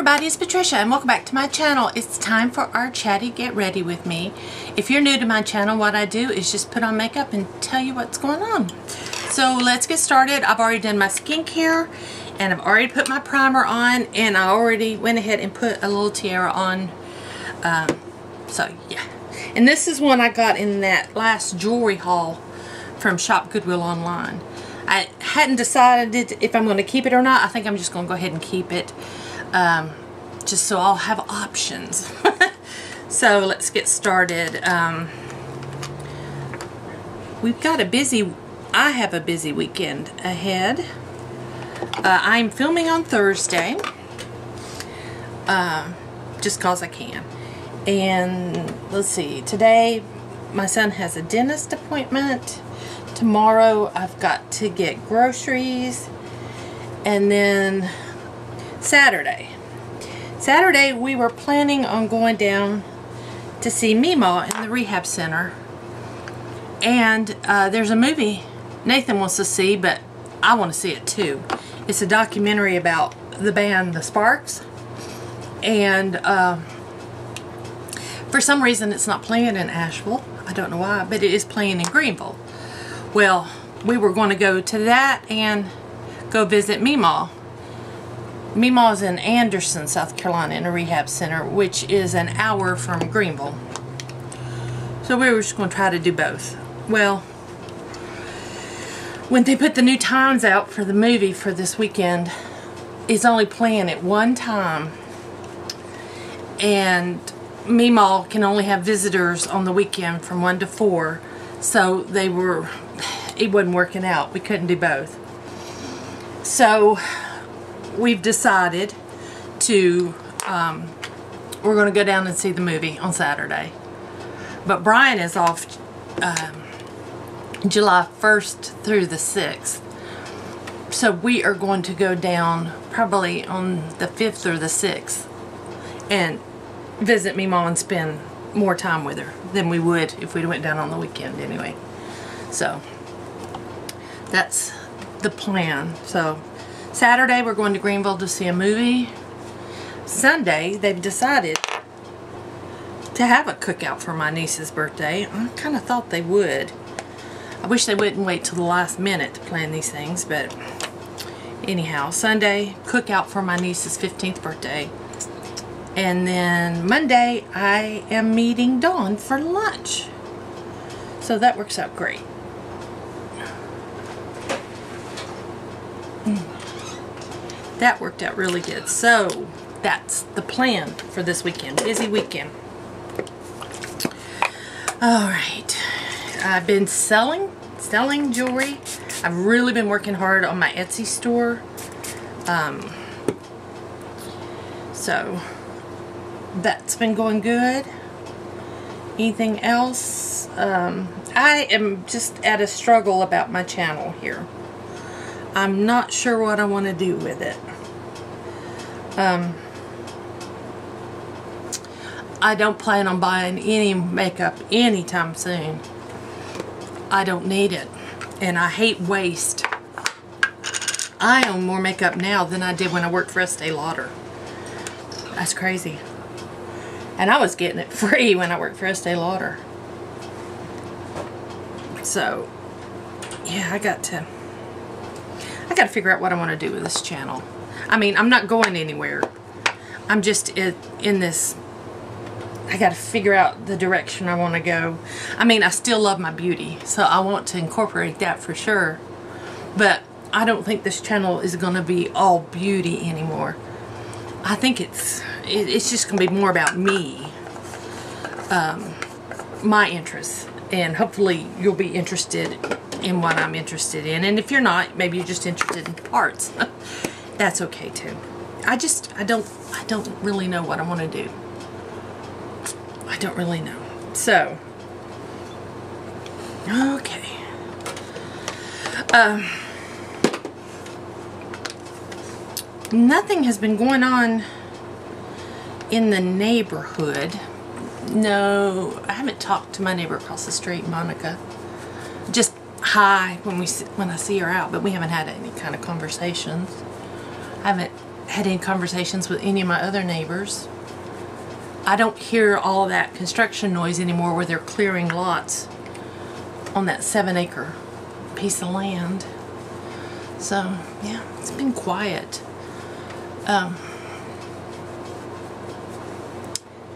everybody, it's Patricia and welcome back to my channel. It's time for our Chatty Get Ready with me. If you're new to my channel, what I do is just put on makeup and tell you what's going on. So let's get started. I've already done my skincare and I've already put my primer on, and I already went ahead and put a little tiara on. So yeah. And this is one I got in that last jewelry haul from Shop Goodwill Online. I hadn't decided if I'm going to keep it or not. I think I'm just going to go ahead and keep it. Just so I'll have options. So let's get started. I have a busy weekend ahead. I'm filming on Thursday. Just cause I can. And let's see, today my son has a dentist appointment. Tomorrow I've got to get groceries. And then Saturday we were planning on going down to see Meemaw in the rehab center, and there's a movie Nathan wants to see, but I want to see it too. It's a documentary about the band The Sparks, and for some reason it's not playing in Asheville. I don't know why, but it is playing in Greenville. Well, we were going to go to that and go visit Meemaw. Meemaw's in Anderson, South Carolina, in a rehab center, which is an hour from Greenville. So we were just going to try to do both. Well, when they put the new times out for the movie for this weekend, it's only playing at one time. And Meemaw can only have visitors on the weekend from 1 to 4. So it wasn't working out. We couldn't do both. So we've decided to, we're going to go down and see the movie on Saturday. But Brian is off July 1st through the 6th. So we are going to go down probably on the 5th or the 6th and visit Meemaw and spend more time with her than we would if we went down on the weekend anyway. So that's the plan. So Saturday we're going to Greenville to see a movie. Sunday they've decided to have a cookout for my niece's birthday. I kind of thought they would. I wish they wouldn't wait till the last minute to plan these things, but anyhow, Sunday cookout for my niece's 15th birthday. And then Monday I am meeting Dawn for lunch. So that works out great. That worked out really good. So that's the plan for this weekend. Busy weekend. Alright. I've been selling jewelry. I've really been working hard on my Etsy store. So that's been going good. Anything else? I am just at a struggle about my channel here. I'm not sure what I want to do with it. I don't plan on buying any makeup anytime soon. I don't need it. And I hate waste. I own more makeup now than I did when I worked for Estee Lauder. That's crazy. And I was getting it free when I worked for Estee Lauder. So, yeah, I got to figure out what I want to do with this channel. I mean, I'm not going anywhere. I'm just in this, I got to figure out the direction I want to go. I mean, I still love my beauty, so I want to incorporate that for sure. But I don't think this channel is going to be all beauty anymore. I think it's just going to be more about me, my interests, and hopefully you'll be interested in what I'm interested in. And if you're not, maybe you're just interested in parts. That's okay too. I don't really know what I want to do. I don't really know. So, okay. Nothing has been going on in the neighborhood. No, I haven't talked to my neighbor across the street, Monica. Just hi when I see her out, but we haven't had any kind of conversations. I haven't had any conversations with any of my other neighbors. I don't hear all that construction noise anymore where they're clearing lots on that 7-acre piece of land. So, yeah, it's been quiet.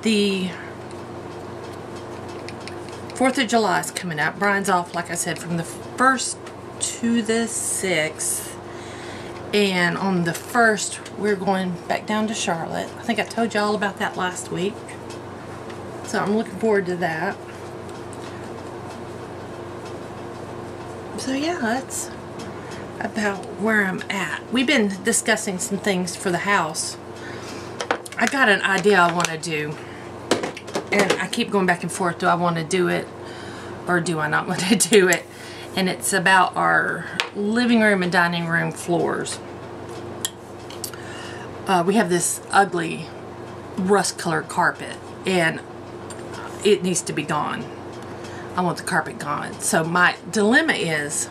The 4th of July is coming up. Brian's off, like I said, from the 1st to the 6th. And on the 1st, we're going back down to Charlotte. I think I told you all about that last week. So I'm looking forward to that. So yeah, that's about where I'm at. We've been discussing some things for the house. I got an idea I want to do. And I keep going back and forth. Do I want to do it or do I not want to do it? And it's about our living room and dining room floors. We have this ugly rust colored carpet and it needs to be gone. I want the carpet gone. So my dilemma is,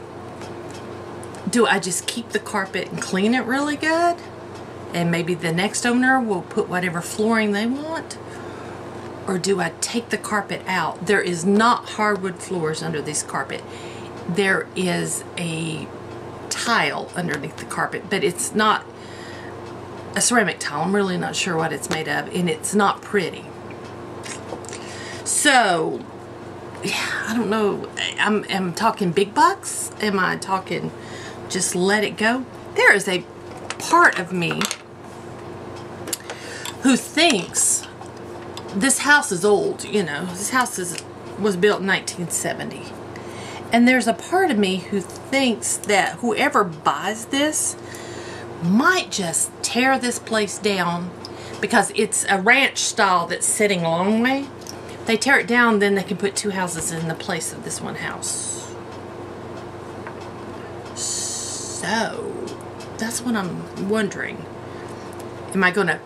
do I just keep the carpet and clean it really good? And maybe the next owner will put whatever flooring they want? Or do I take the carpet out? There is not hardwood floors under this carpet. There is a tile underneath the carpet, but it's not a ceramic tile. I'm really not sure what it's made of, and it's not pretty. So, yeah, I don't know. I'm talking big bucks? Am I talking just let it go? There is a part of me who thinks this house is old, you know. This house was built in 1970. And there's a part of me who thinks that whoever buys this might just tear this place down because it's a ranch style that's sitting a long way. They tear it down, then they can put 2 houses in the place of this one house. So, that's what I'm wondering. Am I going to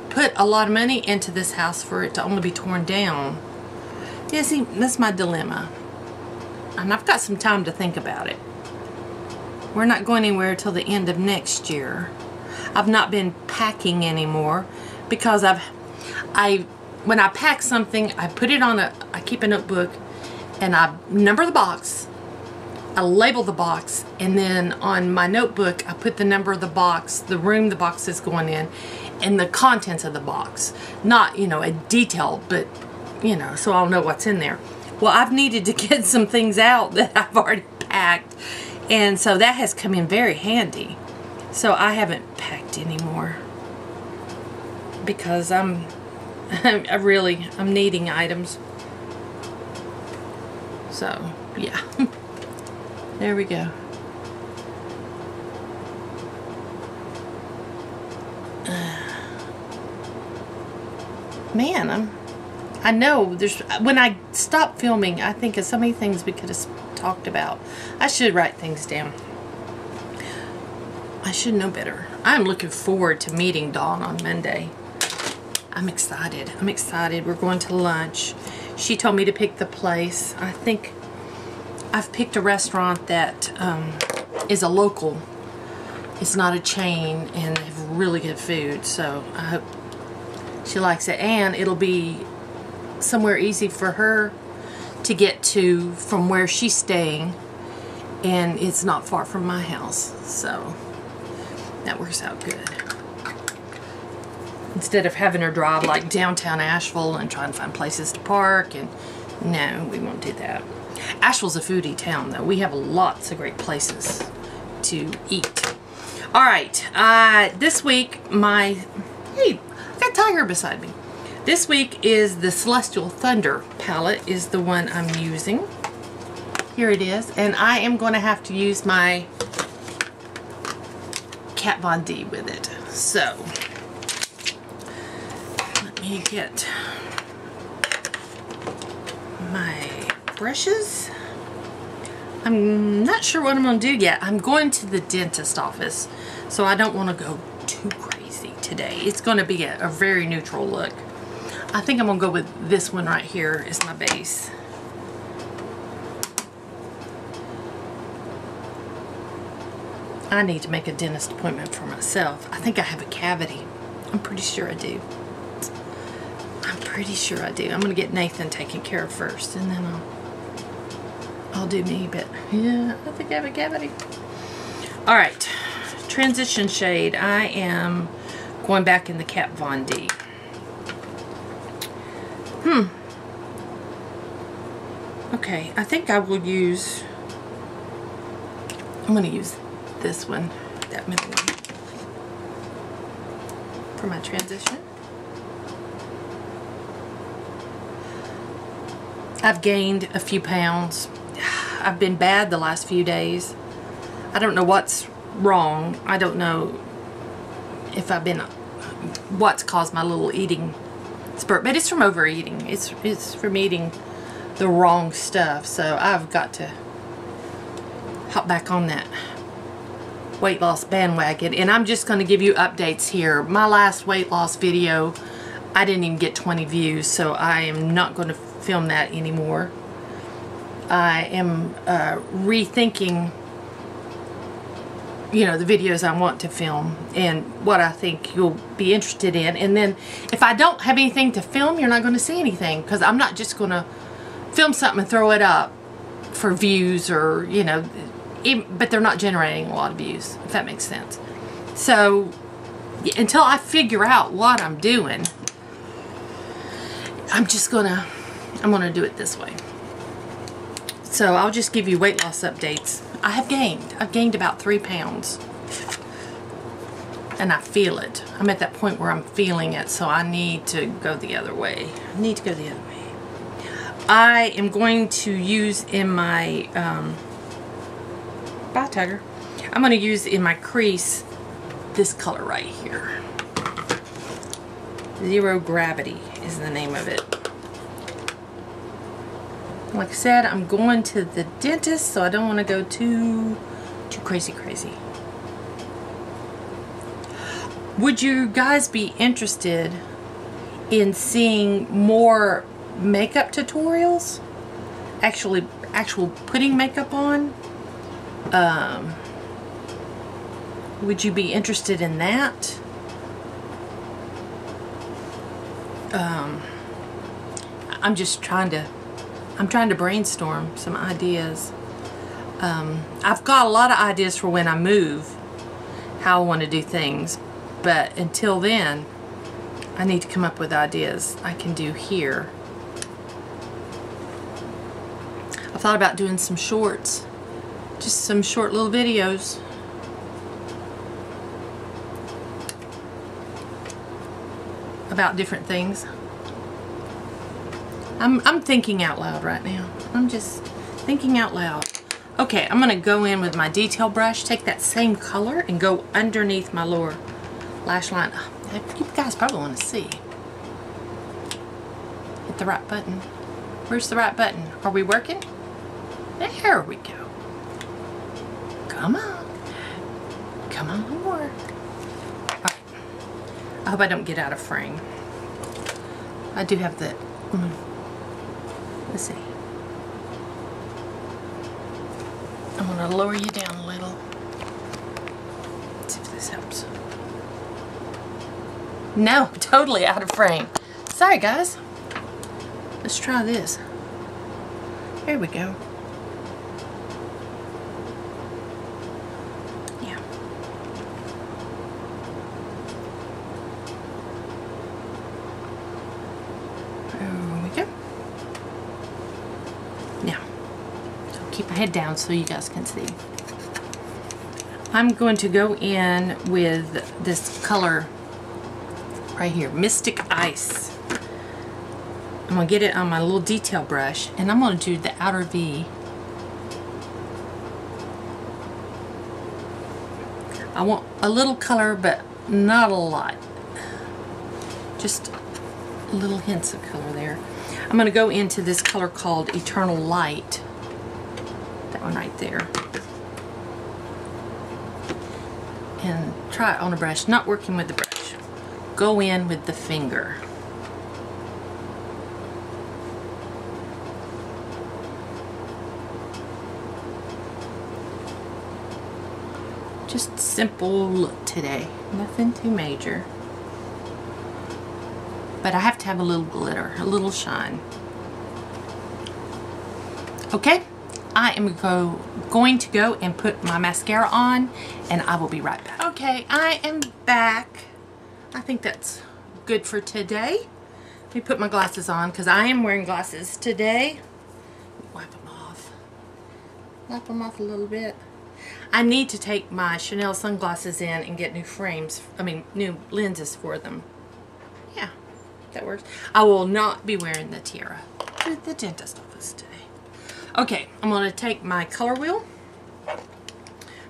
put a lot of money into this house for it to only be torn down? Yeah, see, that's my dilemma. And I've got some time to think about it. We're not going anywhere till the end of next year. I've not been packing anymore because when I pack something, I put it on I keep a notebook and I number the box, I label the box, and then on my notebook I put the number of the box, the room the box is going in, and the contents of the box. Not, you know, a detail, but, you know, so I'll know what's in there. Well, I've needed to get some things out that I've already packed, and so that has come in very handy. So I haven't packed anymore because I'm needing items. So, yeah. There we go. Man, I know when I stop filming, I think of so many things we could have talked about. I should write things down. I should know better. I'm looking forward to meeting Dawn on Monday. I'm excited. I'm excited. We're going to lunch. She told me to pick the place. I think I've picked a restaurant that is a local. It's not a chain, and they have really good food. So I hope she likes it, and it'll be somewhere easy for her to get to from where she's staying, and it's not far from my house, so that works out good. Instead of having her drive like downtown Asheville and trying to find places to park, and no, we won't do that. Asheville's a foodie town, though. We have lots of great places to eat. All right, this week hey, I got Tiger beside me. This week is the Celestial Thunder palette is the one I'm using. Here it is, and I am going to have to use my Kat Von D with it. So, let me get my brushes. I'm not sure what I'm going to do yet. I'm going to the dentist office, so I don't want to go too crazy today. It's going to be a very neutral look. I think I'm going to go with this one right here as my base. I need to make a dentist appointment for myself. I think I have a cavity. I'm pretty sure I do. I'm pretty sure I do. I'm going to get Nathan taken care of first, and then I'll do me, but yeah, I think I have a cavity. Alright, transition shade. I am going back in the Kat Von D. Okay, I think I will use, I'm going to use this one, that middle one, for my transition. I've gained a few pounds. I've been bad the last few days. I don't know what's wrong. I don't know if I've been, what's caused my little eating spurt, but it's from overeating. It's from eating the wrong stuff, so I've got to hop back on that weight loss bandwagon, and I'm just going to give you updates here. My last weight loss video, I didn't even get 20 views, so I am not going to film that anymore. I am rethinking, you know, the videos I want to film and what I think you'll be interested in, and then if I don't have anything to film, you're not going to see anything, because I'm not just going to film something and throw it up for views, or, you know, but they're not generating a lot of views, if that makes sense. So until I figure out what I'm doing, I'm gonna do it this way. So I'll just give you weight loss updates. I've gained about 3 pounds, and I feel it. I'm at that point where I'm feeling it, so I need to go the other way. I am going to use in my, bye Tiger. I'm going to use in my crease this color right here. Zero Gravity is the name of it. Like I said, I'm going to the dentist, so I don't want to go too crazy. Would you guys be interested in seeing more makeup tutorials? Actual putting makeup on? Would you be interested in that? I'm trying to brainstorm some ideas. I've got a lot of ideas for when I move, how I want to do things, but until then, I need to come up with ideas I can do here. I thought about doing some shorts, just some short little videos. About different things. I'm thinking out loud right now. I'm just thinking out loud. Okay, I'm gonna go in with my detail brush, take that same color and go underneath my lower lash line. You guys probably want to see. Hit the right button. Where's the right button? Are we working? There we go. Come on. Come on more. Alright. I hope I don't get out of frame. I do have the... Let's see. I'm going to lower you down a little. Let's see if this helps. No, totally out of frame. Sorry, guys. Let's try this. There we go. Yeah. There we go. Now, so keep my head down so you guys can see. I'm going to go in with this color right here, Mystic Ice. I'm going to get it on my little detail brush, and I'm going to do the outer V. I want a little color, but not a lot. Just little hints of color there. I'm going to go into this color called Eternal Light. That one right there. And try it on a brush, not working with the brush. Go in with the finger. Just simple look today. Nothing too major. But I have to have a little glitter, a little shine. Okay, I am going to go and put my mascara on, and I will be right back. Okay, I am back. I think that's good for today. Let me put my glasses on because I am wearing glasses today. Wipe them off. Wipe them off a little bit. I need to take my Chanel sunglasses in and get new frames, new lenses for them. Yeah, that works. I will not be wearing the Tiara to the dentist office today. Okay, I'm going to take my color wheel. I'm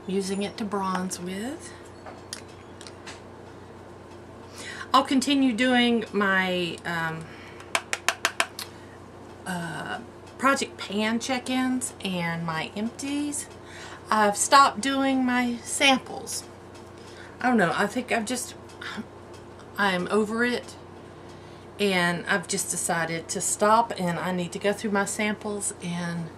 using it to bronze with. I'll continue doing my Project Pan check-ins and my empties. I've stopped doing my samples. I don't know, I think I'm over it, and I've just decided to stop, and I need to go through my samples and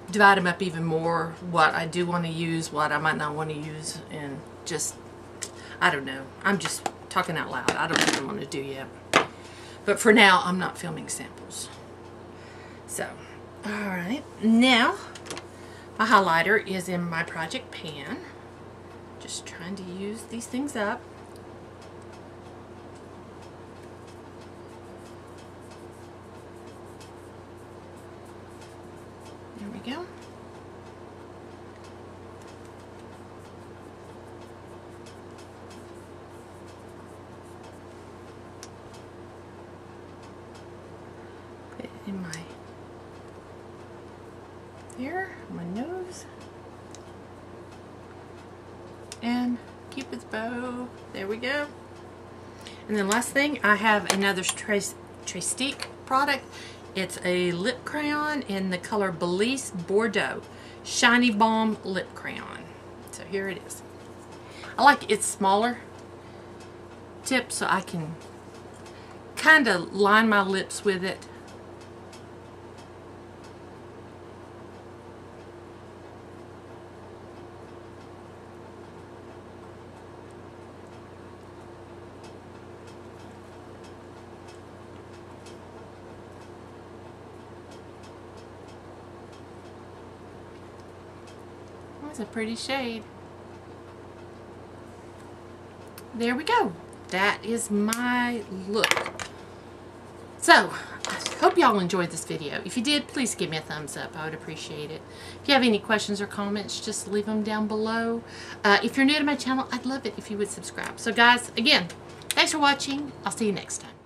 divide them up even more, what I do want to use, what I might not want to use, and just, I don't know. I'm just talking out loud. I don't know what I want to do yet. But for now, I'm not filming samples. So, alright. Now, my highlighter is in my Project Pan. Just trying to use these things up. There we go. Put it in my here, my nose, and Cupid's bow. There we go. And then last thing, I have another Trestique product. It's a lip crayon in the color Belize Bordeaux. Shiny Balm Lip Crayon. So here it is. I like its smaller tip so I can kind of line my lips with it. That's a pretty shade. There we go. That is my look. So, I hope y'all enjoyed this video. If you did, please give me a thumbs up. I would appreciate it. If you have any questions or comments, just leave them down below. If you're new to my channel, I'd love it if you would subscribe. So guys, again, thanks for watching. I'll see you next time.